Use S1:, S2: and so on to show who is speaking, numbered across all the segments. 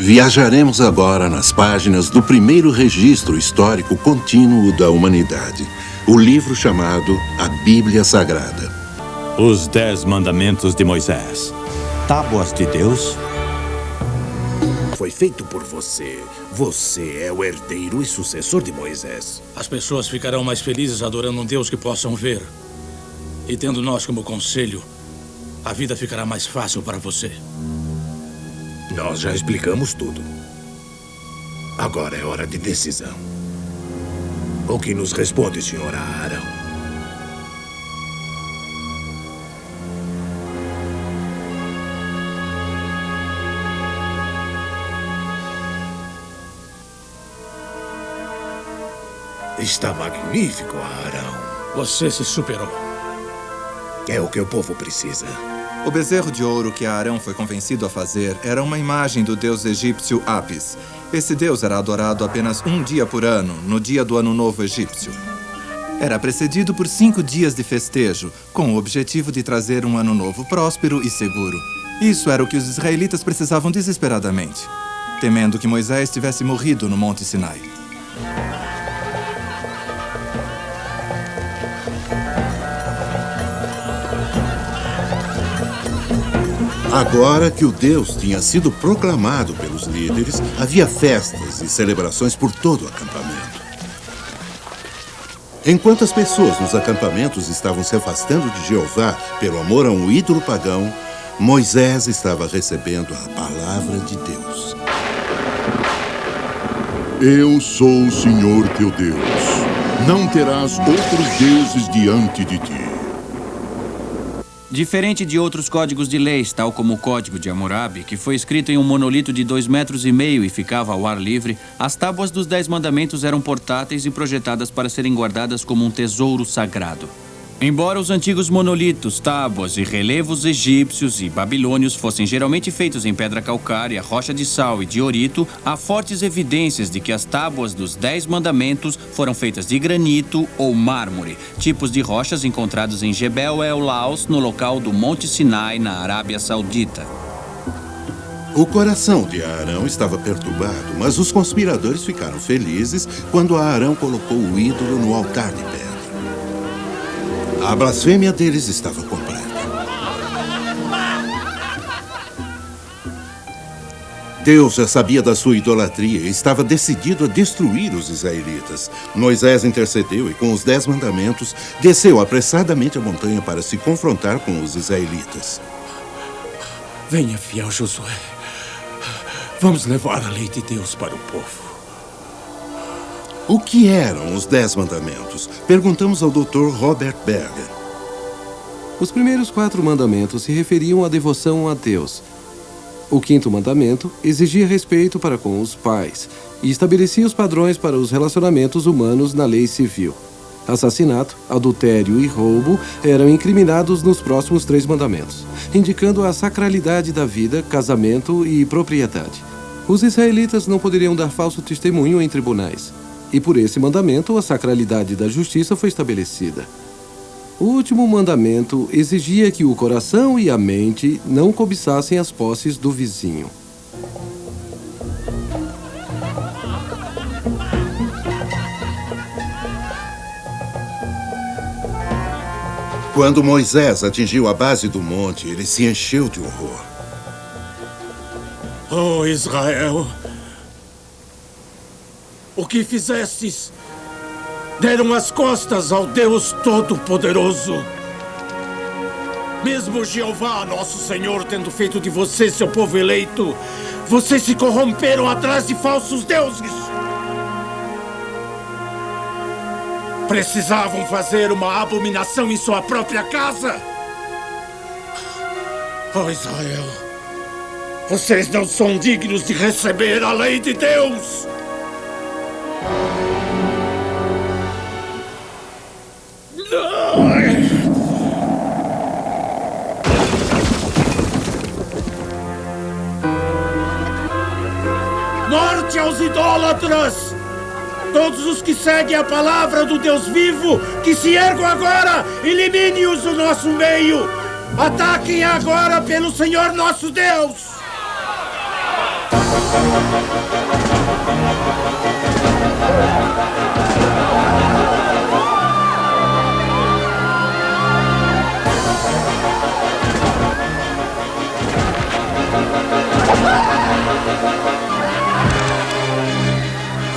S1: Viajaremos agora nas páginas do primeiro registro histórico contínuo da humanidade, o livro chamado A Bíblia Sagrada.
S2: Os 10 Mandamentos de Moisés. Tábuas de Deus.
S3: Foi feito por você. Você é o herdeiro e sucessor de Moisés.
S4: As pessoas ficarão mais felizes adorando um Deus que possam ver. E tendo nós como conselho, a vida ficará mais fácil para você.
S3: Nós já explicamos tudo. Agora é hora de decisão. O que nos responde, Sr. Arão? Está magnífico, Arão.
S4: Você se superou.
S3: É o que o povo precisa.
S5: O bezerro de ouro que Arão foi convencido a fazer era uma imagem do deus egípcio Apis. Esse deus era adorado apenas um dia por ano, no dia do Ano Novo egípcio. Era precedido por 5 dias de festejo, com o objetivo de trazer um ano novo próspero e seguro. Isso era o que os israelitas precisavam desesperadamente, temendo que Moisés tivesse morrido no Monte Sinai.
S1: Agora que o Deus tinha sido proclamado pelos líderes, havia festas e celebrações por todo o acampamento. Enquanto as pessoas nos acampamentos estavam se afastando de Jeová pelo amor a um ídolo pagão, Moisés estava recebendo a palavra de Deus.
S6: Eu sou o Senhor teu Deus. Não terás outros deuses diante de ti.
S7: Diferente de outros códigos de leis, tal como o Código de Hammurabi, que foi escrito em um monolito de 2,5 metros e ficava ao ar livre, as tábuas dos 10 mandamentos eram portáteis e projetadas para serem guardadas como um tesouro sagrado. Embora os antigos monolitos, tábuas e relevos egípcios e babilônios fossem geralmente feitos em pedra calcária, rocha de sal e diorito, há fortes evidências de que as tábuas dos 10 mandamentos foram feitas de granito ou mármore, tipos de rochas encontrados em Jebel El Laus, no local do Monte Sinai, na Arábia Saudita.
S1: O coração de Arão estava perturbado, mas os conspiradores ficaram felizes quando Arão colocou o ídolo no altar de pedra. A blasfêmia deles estava completa. Deus já sabia da sua idolatria e estava decidido a destruir os israelitas. Moisés intercedeu e, com os 10 mandamentos, desceu apressadamente a montanha para se confrontar com os israelitas.
S4: Venha, fiel Josué. Vamos levar a lei de Deus para o povo.
S1: O que eram os 10 mandamentos? Perguntamos ao Dr. Robert Berger.
S8: Os primeiros 4 mandamentos se referiam à devoção a Deus. O 5º mandamento exigia respeito para com os pais e estabelecia os padrões para os relacionamentos humanos na lei civil. Assassinato, adultério e roubo eram incriminados nos próximos 3 mandamentos, indicando a sacralidade da vida, casamento e propriedade. Os israelitas não poderiam dar falso testemunho em tribunais. E por esse mandamento, a sacralidade da justiça foi estabelecida. O último mandamento exigia que o coração e a mente não cobiçassem as posses do vizinho.
S1: Quando Moisés atingiu a base do monte, ele se encheu de horror.
S4: Oh, Israel! O que fizestes? Deram as costas ao Deus Todo-Poderoso. Mesmo Jeová, nosso Senhor, tendo feito de você seu povo eleito, vocês se corromperam atrás de falsos deuses. Precisavam fazer uma abominação em sua própria casa. Oh, Israel, vocês não são dignos de receber a lei de Deus. Morte aos idólatras! Todos os que seguem a palavra do Deus vivo, que se ergam agora, elimine-os do nosso meio! Ataquem agora pelo Senhor nosso Deus!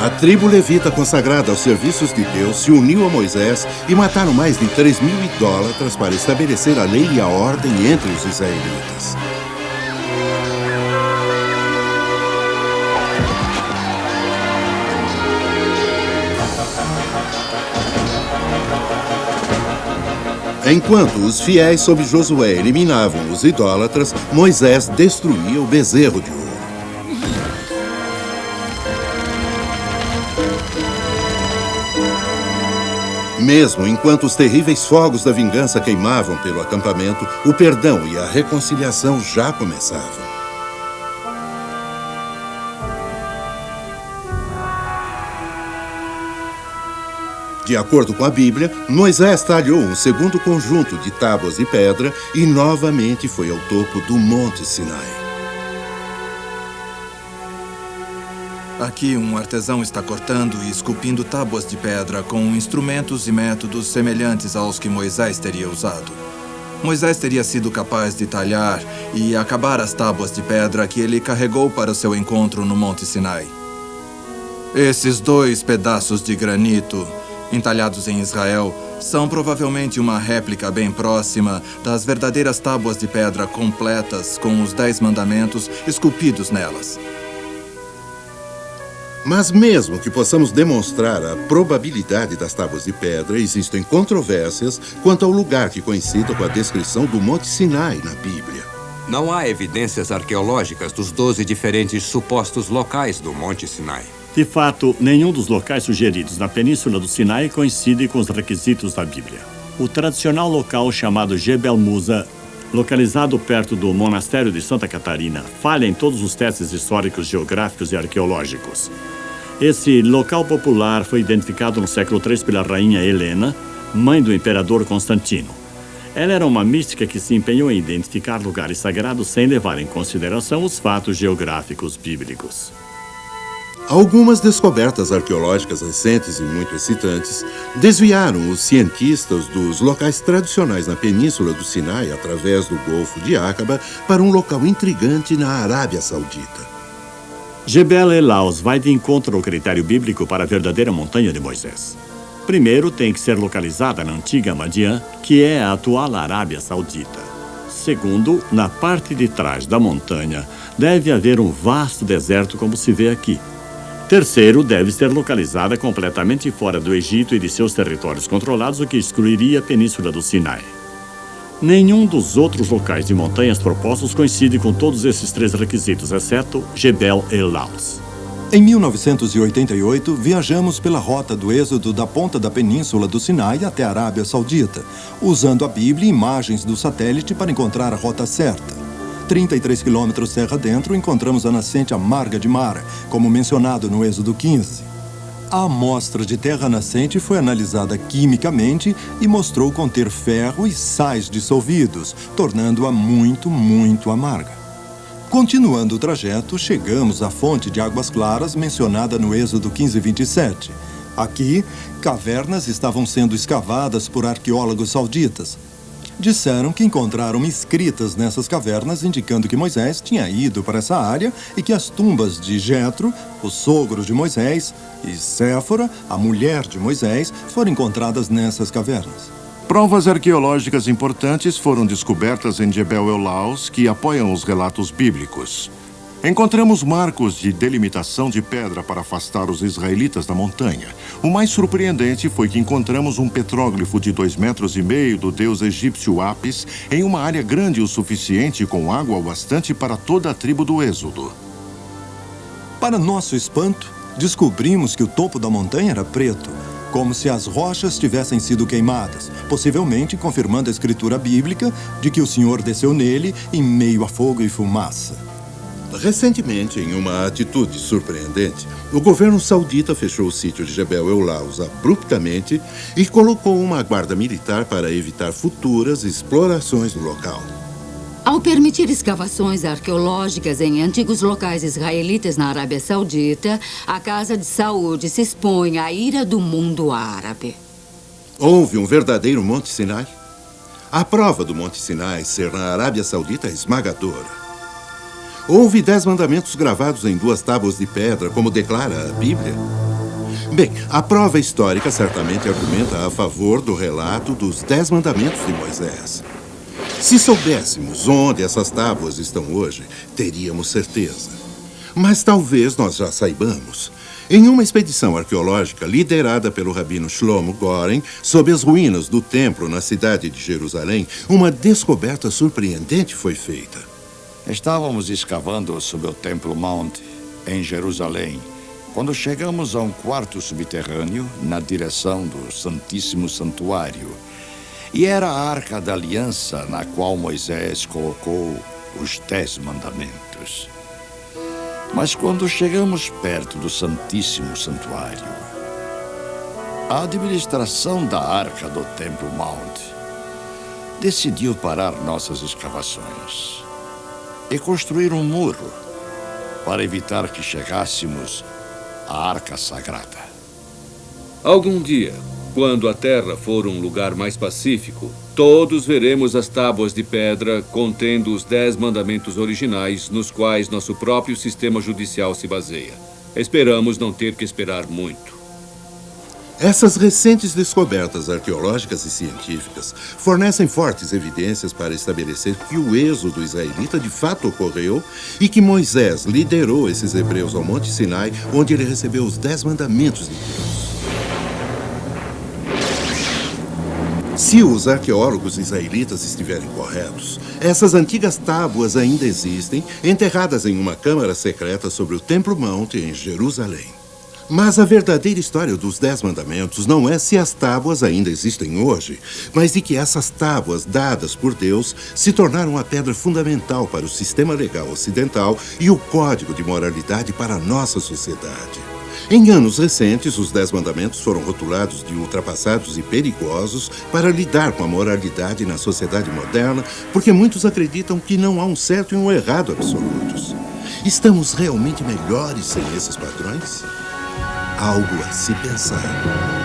S1: A tribo levita consagrada aos serviços de Deus se uniu a Moisés e mataram mais de 3.000 idólatras para estabelecer a lei e a ordem entre os israelitas. Enquanto os fiéis sob Josué eliminavam os idólatras, Moisés destruía o bezerro de ouro. Mesmo enquanto os terríveis fogos da vingança queimavam pelo acampamento, o perdão e a reconciliação já começavam. De acordo com a Bíblia, Moisés talhou um segundo conjunto de tábuas de pedra e novamente foi ao topo do Monte Sinai.
S5: Aqui, um artesão está cortando e esculpindo tábuas de pedra com instrumentos e métodos semelhantes aos que Moisés teria usado. Moisés teria sido capaz de talhar e acabar as tábuas de pedra que ele carregou para o seu encontro no Monte Sinai. Esses 2 pedaços de granito, entalhados em Israel, são provavelmente uma réplica bem próxima das verdadeiras tábuas de pedra completas com os 10 mandamentos esculpidos nelas.
S1: Mas mesmo que possamos demonstrar a probabilidade das tábuas de pedra, existem controvérsias quanto ao lugar que coincida com a descrição do Monte Sinai na Bíblia.
S9: Não há evidências arqueológicas dos 12 diferentes supostos locais do Monte Sinai.
S2: De fato, nenhum dos locais sugeridos na Península do Sinai coincide com os requisitos da Bíblia. O tradicional local chamado Jebel Musa, localizado perto do Monastério de Santa Catarina, falha em todos os testes históricos, geográficos e arqueológicos. Esse local popular foi identificado no século III pela rainha Helena, mãe do imperador Constantino. Ela era uma mística que se empenhou em identificar lugares sagrados sem levar em consideração os fatos geográficos bíblicos.
S1: Algumas descobertas arqueológicas recentes e muito excitantes desviaram os cientistas dos locais tradicionais na Península do Sinai através do Golfo de Aqaba para um local intrigante na Arábia Saudita.
S2: Jebel el-Laus vai de encontro ao critério bíblico para a verdadeira montanha de Moisés. Primeiro, tem que ser localizada na antiga Madian, que é a atual Arábia Saudita. Segundo, na parte de trás da montanha, deve haver um vasto deserto como se vê aqui. Terceiro, deve ser localizada completamente fora do Egito e de seus territórios controlados, o que excluiria a Península do Sinai. Nenhum dos outros locais de montanhas propostos coincide com todos esses 3 requisitos, exceto Jebel el-Laus.
S10: Em 1988, viajamos pela rota do êxodo da ponta da Península do Sinai até a Arábia Saudita, usando a Bíblia e imagens do satélite para encontrar a rota certa. 33 quilômetros terra dentro, encontramos a nascente amarga de Mara, como mencionado no Êxodo 15. A amostra de terra nascente foi analisada quimicamente e mostrou conter ferro e sais dissolvidos, tornando-a muito, muito amarga. Continuando o trajeto, chegamos à fonte de águas claras mencionada no Êxodo 15:27. Aqui, cavernas estavam sendo escavadas por arqueólogos sauditas. Disseram que encontraram escritas nessas cavernas indicando que Moisés tinha ido para essa área e que as tumbas de Jetro, o sogro de Moisés, e Séfora, a mulher de Moisés, foram encontradas nessas cavernas.
S6: Provas arqueológicas importantes foram descobertas em Jebel el-Laus que apoiam os relatos bíblicos. Encontramos marcos de delimitação de pedra para afastar os israelitas da montanha. O mais surpreendente foi que encontramos um petróglifo de 2,5 metros do deus egípcio Apis em uma área grande o suficiente com água bastante para toda a tribo do Êxodo.
S10: Para nosso espanto, descobrimos que o topo da montanha era preto, como se as rochas tivessem sido queimadas, possivelmente confirmando a escritura bíblica de que o Senhor desceu nele em meio a fogo e fumaça.
S1: Recentemente, em uma atitude surpreendente, o governo saudita fechou o sítio de Jebel el-Laus abruptamente e colocou uma guarda militar para evitar futuras explorações do local.
S11: Ao permitir escavações arqueológicas em antigos locais israelitas na Arábia Saudita, a Casa de Saúde se expõe à ira do mundo árabe.
S1: Houve um verdadeiro Monte Sinai? A prova do Monte Sinai ser na Arábia Saudita é esmagadora. Houve 10 mandamentos gravados em 2 tábuas de pedra, como declara a Bíblia? Bem, a prova histórica certamente argumenta a favor do relato dos 10 mandamentos de Moisés. Se soubéssemos onde essas tábuas estão hoje, teríamos certeza. Mas talvez nós já saibamos. Em uma expedição arqueológica liderada pelo rabino Shlomo Goren, sob as ruínas do templo na cidade de Jerusalém, uma descoberta surpreendente foi feita.
S12: Estávamos escavando sob o Templo Mount, em Jerusalém, quando chegamos a um quarto subterrâneo na direção do Santíssimo Santuário. E era a Arca da Aliança na qual Moisés colocou os 10 mandamentos. Mas quando chegamos perto do Santíssimo Santuário, a administração da Arca do Templo Mount decidiu parar nossas escavações e construir um muro para evitar que chegássemos à Arca Sagrada.
S13: Algum dia, quando a Terra for um lugar mais pacífico, todos veremos as tábuas de pedra contendo os 10 mandamentos originais nos quais nosso próprio sistema judicial se baseia. Esperamos não ter que esperar muito.
S1: Essas recentes descobertas arqueológicas e científicas fornecem fortes evidências para estabelecer que o êxodo israelita de fato ocorreu e que Moisés liderou esses hebreus ao Monte Sinai, onde ele recebeu os 10 mandamentos de Deus. Se os arqueólogos israelitas estiverem corretos, essas antigas tábuas ainda existem, enterradas em uma câmara secreta sobre o Templo Mount em Jerusalém. Mas a verdadeira história dos 10 mandamentos não é se as tábuas ainda existem hoje, mas de que essas tábuas dadas por Deus se tornaram a pedra fundamental para o sistema legal ocidental e o código de moralidade para a nossa sociedade. Em anos recentes, os 10 mandamentos foram rotulados de ultrapassados e perigosos para lidar com a moralidade na sociedade moderna, porque muitos acreditam que não há um certo e um errado absolutos. Estamos realmente melhores sem esses padrões? Algo a se pensar.